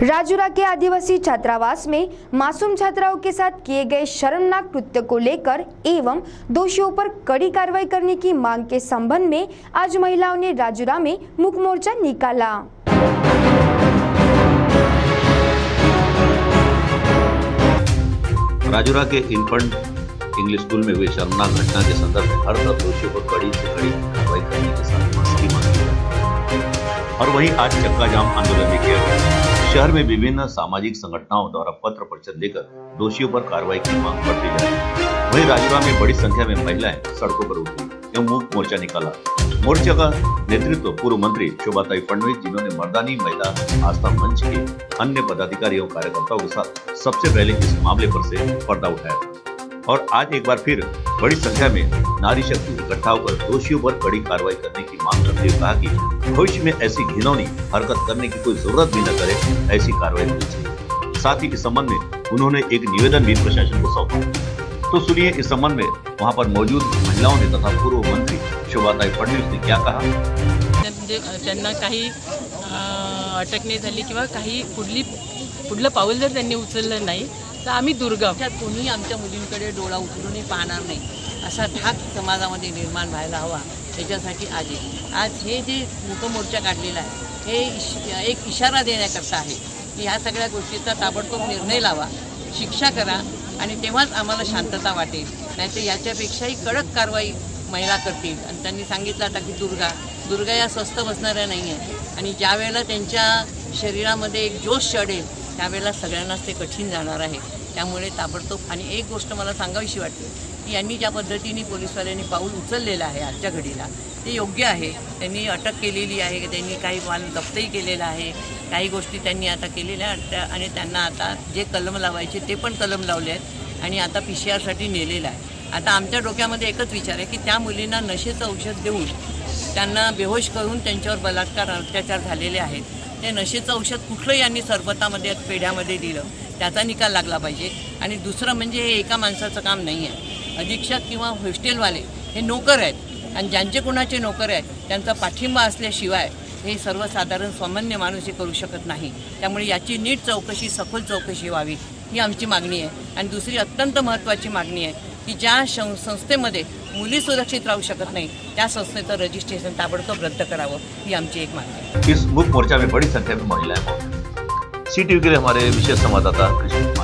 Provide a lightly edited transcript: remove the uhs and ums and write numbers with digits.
राजूरा के आदिवासी छात्रावास में मासूम छात्राओं के साथ किए गए शर्मनाक कृत्य को लेकर एवं दोषियों पर कड़ी कार्रवाई करने की मांग के संबंध में आज महिलाओं ने राजूरा में मुख मोर्चा निकाला। राजूरा के इन्फेंट इंग्लिश स्कूल में हुई शर्मनाक घटना के संदर्भ में हर तरफ दोषियों पर कड़ी से कड़ी कार्रवाई करने के साथ माफी मांगी और वहीं आज चक्का जाम आंदोलन भी किया गया। शहर में विभिन्न सामाजिक संगठनों द्वारा पत्र परिचय देकर दोषियों पर कार्रवाई की मांग करती जा रही है। वहीं राजूरा में बड़ी संख्या में महिलाएं सड़कों पर उतरी एवं मुख मोर्चा निकाला। मोर्चा का नेतृत्व पूर्व मंत्री शोभाताई फडणवीस, जिन्होंने मर्दानी महिला आस्था मंच के अन्य पदाधिकारी एवं कार्यकर्ताओं के साथ सबसे पहले इस मामले पर से पर्दा उठाया और आज एक बार फिर बड़ी संख्या में नारी शक्ति इकट्ठा होकर दोषियों पर कड़ी कार्रवाई करने की मांग करते हुए कहा कि भविष्य में ऐसी घिनौनी हरकत करने की कोई जरूरत भी न करे, ऐसी कार्रवाई होनी चाहिए। साथ ही इस संबंध में उन्होंने एक निवेदन भी प्रशासन को सौंपा। तो सुनिए इस संबंध में वहां पर मौजूद महिलाओं ने तथा पूर्व मंत्री शोभाताई फडणवीस ने क्या कहा। त्यांना काही अटक नाही झाली किंवा काही पुढलं पाऊल जर त्यांनी उचललं नाही तर आम्ही दुर्गम कोणी आमच्या मुलींकडे डोळा उचलूनही पाहणार नाही असा धाक समाजामध्ये निर्माण व्हायला हवा। त्याच्यासाठी आज हे जे मुकमोर्चा काढलेला आहे हे एक इशारा देण्याकरता आहे की ह्या सगळ्या गोष्टीचा ताबडतोब निर्णय लावा, शिक्षा करा आणि तेव्हाच आम्हाला शांतता वाटेल, नाहीतर याच्यापेक्षाही कडक कारवाई महिला करतील। आणि त्यांनी सांगितलं आता की दुर्गा या स्वस्थ बसणाऱ्या नाही आहे आणि ज्या वेळेला त्यांच्या शरीरामध्ये एक जोश चढेल त्यावेळेला सगळ्यांनाच ते कठीण जाणार आहे। त्यामुळे ताबडतोब आणि एक गोष्ट मला सांगावीशी वाटते की यांनी ज्या पद्धतीने पोलिसवाल्यांनी पाऊल उचललेलं आहे आजच्या घडीला ते योग्य आहे। त्यांनी अटक केलेली आहे, त्यांनी काही माल जप्तही केलेला आहे, काही गोष्टी त्यांनी आता केलेल्या आणि त्यांना आता जे कलम लावायचे ते पण कलम लावले आहेत आणि आता PCR नेलेलं आहे। आता आमच्या डोक्यामध्ये एकच विचार आहे की त्या मुलींना नशेचं औषध देऊन त्यांना बेहोश करून त्यांच्यावर बलात्कार अत्याचार झालेले आहेत, ते नशेचं औषध कुठलं यांनी सरबतामध्ये पेढ्यामध्ये दिलं त्याचा निकाल लागला पाहिजे। आणि दुसरं म्हणजे हे एका माणसाचं काम नाही आहे, अधीक्षक किंवा हॉस्टेलवाले हे नोकर आहेत आणि ज्यांचे कोणाचे नोकर आहेत त्यांचा पाठिंबा असल्याशिवाय हे सर्वसाधारण सामान्य माणूस हे करू शकत नाही। त्यामुळे याची नीट चौकशी, सखोल चौकशी व्हावी ही आमची मागणी आहे। आणि दुसरी अत्यंत महत्त्वाची मागणी आहे की ज्या संस्थेमध्ये मुली सुरक्षित राहू शकत नाही त्या संस्थेचं रजिस्ट्रेशन ताबडतोब रद्द करावं ही आमची एक मागणी है। इस मुख मोर्चा में बड़ी संख्या में महिलाएं मौजूद। CTV के लिए हमारे विशेष संवाददाता कृष्ण।